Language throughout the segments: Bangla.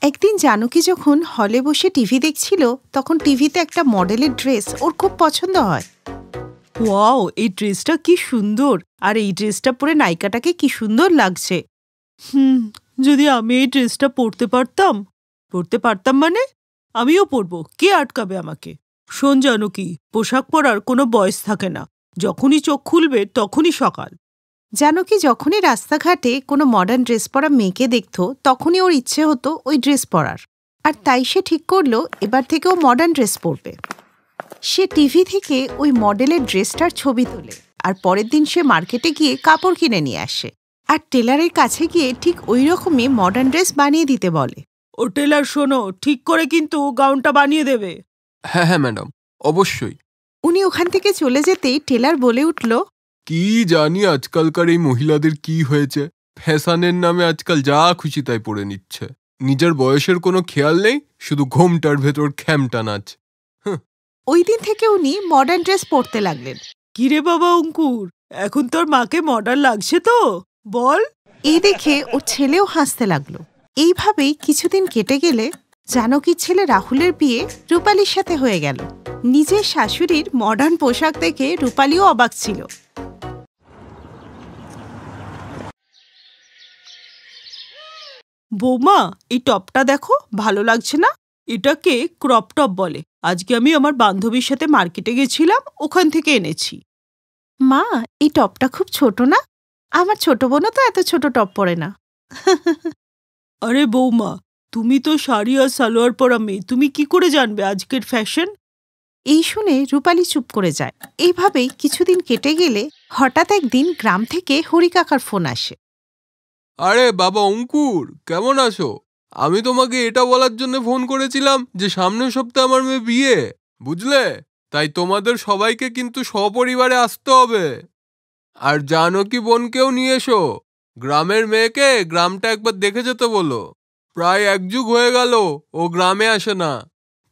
একদিন জানকী যখন হলে বসে টিভি দেখছিল তখন টিভিতে একটা মডেলের ড্রেস ওর খুব পছন্দ হয়। ওয়াও, এই ড্রেসটা কি সুন্দর, আর এই ড্রেসটা পরে নায়িকাটাকে কি সুন্দর লাগছে। যদি আমি এই ড্রেসটা পরতে পারতাম মানে আমিও পরবো, কে আটকাবে আমাকে? শোন জানকী, পোশাক পরার কোনো বয়স থাকে না, যখনই চোখ খুলবে তখনই সকাল। জানকী যখনই রাস্তাঘাটে কোনো মডার্ন ড্রেস পরা মেয়েকে দেখত তখনই ওর ইচ্ছে হতো ওই ড্রেস পরার, আর তাই সে ঠিক করলো এবার থেকে ও মডার্ন ড্রেস পরবে। সে টিভি থেকে ওই মডেলের ড্রেসটার ছবি তোলে, আর পরের দিন সে মার্কেটে গিয়ে কাপড় কিনে নিয়ে আসে, আর টেলারের কাছে গিয়ে ঠিক ওই রকমই মডার্ন ড্রেস বানিয়ে দিতে বলে। ও টেলার, শোনো, ঠিক করে কিন্তু গাউনটা বানিয়ে দেবে। হ্যাঁ হ্যাঁ ম্যাডাম, অবশ্যই। উনি ওখান থেকে চলে যেতেই টেলার বলে উঠল, কি জানি আজকালকার এই মহিলাদের কি হয়েছে, ফ্যাশনের নামে আজকাল যা খুশি তাই পরে নিচ্ছে, নিজের বয়সের কোনো খেয়াল নেই, শুধু ঘোমটার ভেতর খ্যামটা নাচ। ওই দিন থেকে উনি মডার্ন ড্রেস পরতে লাগলেন। কিরে বাবা অঙ্কুর, এখন তোর মাকে মডার্ন লাগছে তো বল? এই দেখে ওর ছেলেও হাসতে লাগলো। এইভাবেই কিছুদিন কেটে গেলে জানকীর ছেলে রাহুলের বিয়ে রূপালীর সাথে হয়ে গেল। নিজের শাশুড়ির মডার্ন পোশাক দেখে রূপালীও অবাক ছিল। বৌমা, এই টপটা দেখো, ভালো লাগছে না? এটাকে ক্রপ টপ বলে। আজকে আমি আমার বান্ধবীর সাথে মার্কেটে গেছিলাম, ওখান থেকে এনেছি। মা, এই টপটা খুব ছোট না? আমার ছোট বোনও তো এত ছোট টপ পরে না। আরে বৌমা, তুমি তো শাড়ি আর সালোয়ার পরা মেয়ে, তুমি কি করে জানবে আজকের ফ্যাশন? এই শুনে রূপালী চুপ করে যায়। এইভাবেই কিছুদিন কেটে গেলে হঠাৎ একদিন গ্রাম থেকে হরিকাকার ফোন আসে। আরে বাবা অঙ্কুর, কেমন আছো? আমি তোমাকে এটা বলার জন্য ফোন করেছিলাম যে সামনের সপ্তাহে আমার মেয়ে বিয়ে, বুঝলে? তাই তোমাদের সবাইকে কিন্তু সপরিবারে আসতে হবে, আর জানকী বোনকেও নিয়ে এসো। গ্রামের মেয়েকে গ্রামটা একবার দেখে যেতে বলো, প্রায় 1 যুগ হয়ে গেল ও গ্রামে আসে না।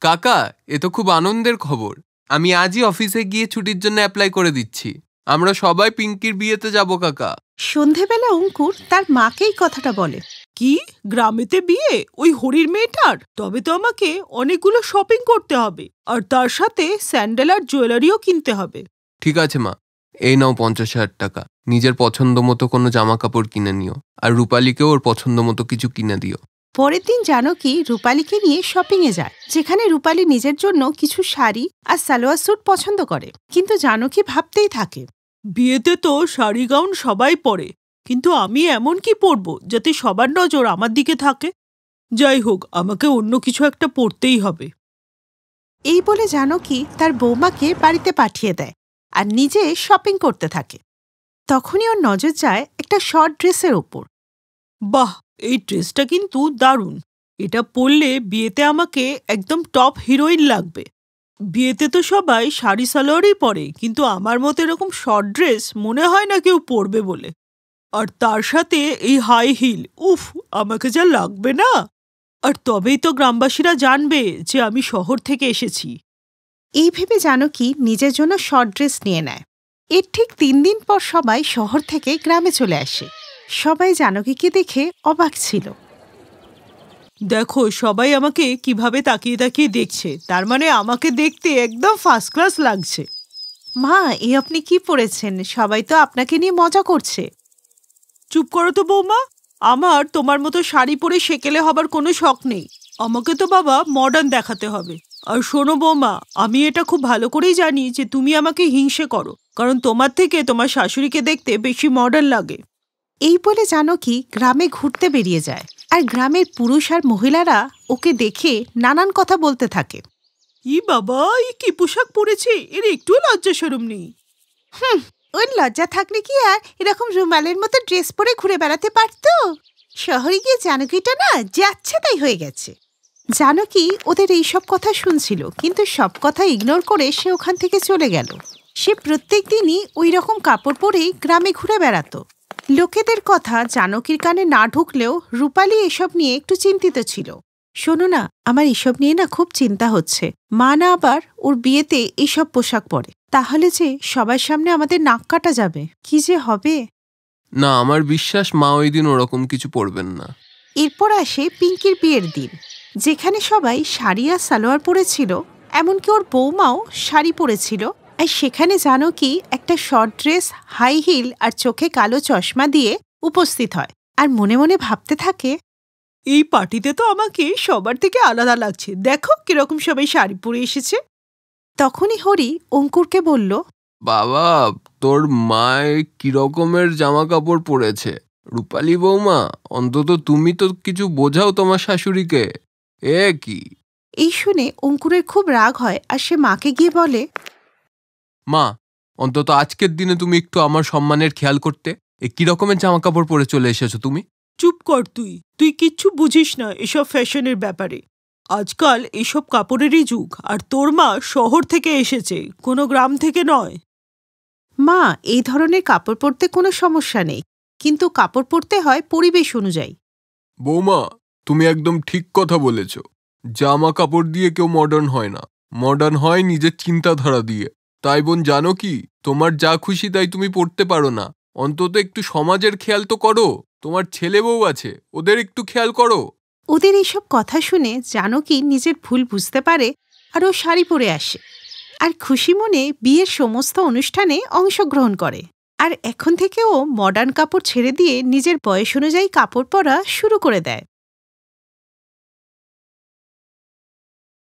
কাকা, এ তো খুব আনন্দের খবর, আমি আজই অফিসে গিয়ে ছুটির জন্য অ্যাপ্লাই করে দিচ্ছি, আমরা সবাই পিঙ্কির বিয়েতে যাব কাকা। সন্ধেবেলা অঙ্কুর তার মাকেই কথাটা বলে। কি, গ্রামেতে বিয়ে ওই হরির মেয়েটার? তবে তো আমাকে অনেকগুলো শপিং করতে হবে, আর তার সাথে স্যান্ডেল আর জুয়েলারিও কিনতে হবে। ঠিক আছে মা, এই নাও 50,000 টাকা, নিজের পছন্দ মতো কোনো জামা কাপড় কিনে নিও, আর রূপালীকেও ওর পছন্দ মতো কিছু কিনে দিও। পরের দিন জানকী রূপালীকে নিয়ে শপিংয়ে যায়, যেখানে রূপালী নিজের জন্য কিছু শাড়ি আর সালোয়ার স্যুট পছন্দ করে। কিন্তু জানকী ভাবতেই থাকে, বিয়েতে তো শাড়ি গাউন সবাই পরে, কিন্তু আমি এমন কি পরবো যাতে সবার নজর আমার দিকে থাকে? যাই হোক, আমাকে অন্য কিছু একটা পরতেই হবে। এই বলে জানকী তার বৌমাকে বাড়িতে পাঠিয়ে দেয় আর নিজে শপিং করতে থাকে। তখনই ওর নজর যায় একটা শর্ট ড্রেসের ওপর। বাহ, এই ড্রেসটা কিন্তু দারুণ, এটা পরলে বিয়েতে আমাকে একদম টপ হিরোইন লাগবে। বিয়েতে তো সবাই শাড়ি সালোয়ারই পরে, কিন্তু আমার মতো এরকম শর্ট ড্রেস মনে হয় না কেউ পরবে বলে। আর তার সাথে এই হাই হিল, উফ, আমাকে যা লাগবে না। আর তবেই তো গ্রামবাসীরা জানবে যে আমি শহর থেকে এসেছি। এই ভেবে জানকী নিজের জন্য শর্ট ড্রেস নিয়ে নেয়। এর ঠিক 3 দিন পর সবাই শহর থেকে গ্রামে চলে আসে। সবাই জানকীকে দেখে অবাক ছিল। দেখো, সবাই আমাকে কিভাবে তাকিয়ে তাকিয়ে দেখছে, তার মানে আমাকে দেখতে একদম ফার্স্ট ক্লাস লাগছে। মা, এই আপনি কি পরেছেন? সবাই তো আপনাকে নিয়ে মজা করছে। চুপ করো তো বৌমা, আমার তোমার মতো শাড়ি পরে সেকেলে হবার কোনো শখ নেই। আমাকে তো বাবা মডার্ন দেখাতে হবে। আর শোনো বৌমা, আমি এটা খুব ভালো করেই জানি যে তুমি আমাকে হিংসে করো, কারণ তোমার থেকে তোমার শাশুড়িকে দেখতে বেশি মডার্ন লাগে। এই বলে জানকী গ্রামে ঘুরতে বেরিয়ে যায়, আর গ্রামের পুরুষ আর মহিলারা ওকে দেখে নানান কথা বলতে থাকে। ই বাবা, এই কি পোশাক পরেছে, এর একটু লজ্জা শরম নেই। ওর লজ্জা থাকলে কি আর এরকম রুমালের মতো ড্রেস পরে ঘুরে বেড়াতে পারতো? শহরে গিয়ে জানকীটা না যাচ্ছে তাই হয়ে গেছে। জানকী ওদের এইসব কথা শুনছিল, কিন্তু সব কথা ইগনোর করে সে ওখান থেকে চলে গেল। সে প্রত্যেক দিনই ওই রকম কাপড় পরেই গ্রামে ঘুরে বেড়াতো। লোকেদের কথা জানকীর কানে না ঢুকলেও রূপালী এসব নিয়ে একটু চিন্তিত ছিল। শোনো না, আমার এসব নিয়ে না খুব চিন্তা হচ্ছে। মা না আবার ওর বিয়েতে এইসব পোশাক পরে, তাহলে যে সবার সামনে আমাদের নাক কাটা যাবে, কি যে হবে। না, আমার বিশ্বাস মা ওই দিন ওরকম কিছু পরবেন না। এরপর আসে পিঙ্কির বিয়ের দিন, যেখানে সবাই শাড়ি আর সালোয়ার পরেছিল, এমনকি ওর বৌমাও শাড়ি পরেছিল। আর সেখানে জানকী একটা শর্ট ড্রেস, হাই হিল আর চোখে কালো চশমা দিয়ে উপস্থিত হয়, আর মনে মনে ভাবতে থাকে, এই পার্টিতে তো আমাকে সবার থেকে আলাদা লাগছে, দেখো কিরকম সবাই শাড়ি পরে এসেছে। তখনই হরি অঙ্কুরকে বলল, বাবা, তোর মায় কিরকমের জামা কাপড় পরেছে। রূপালী বৌমা, অন্তত তুমি তো কিছু বোঝাও তোমার শাশুড়িকে। এ কি? এই শুনে অঙ্কুরের খুব রাগ হয়, আর সে মাকে গিয়ে বলে, মা, অন্তত আজকের দিনে তুমি একটু আমার সম্মানের খেয়াল করতে। এ কি রকমের জামা কাপড় পরে চলে এসেছো তুমি? চুপ কর, তুই কিচ্ছু বুঝিস না এসব ফ্যাশনের ব্যাপারে। আজকাল এসব কাপড়েরই যুগ, আর তোর মা শহর থেকে এসেছে, কোনো গ্রাম থেকে নয়। মা, এই ধরনের কাপড় পরতে কোনো সমস্যা নেই, কিন্তু কাপড় পরতে হয় পরিবেশ অনুযায়ী। বৌমা, তুমি একদম ঠিক কথা বলেছ। জামা কাপড় দিয়ে কেউ মডার্ন হয় না, মডার্ন হয় নিজের চিন্তাধারা দিয়ে। তাই বোন, জানো কি, তোমার যা খুশি তাই তুমি পড়তে পারো না। অন্তত একটু সমাজের খেয়াল তো করো। তোমার ছেলে বউ আছে, ওদের একটু খেয়াল করো। ওদের এইসব কথা শুনে জানকী নিজের ভুল বুঝতে পারে, আর ও শাড়ি পরে আসে, আর খুশি মনে বিয়ের সমস্ত অনুষ্ঠানে অংশগ্রহণ করে। আর এখন থেকে ও মডার্ন কাপড় ছেড়ে দিয়ে নিজের বয়স অনুযায়ী কাপড় পরা শুরু করে দেয়।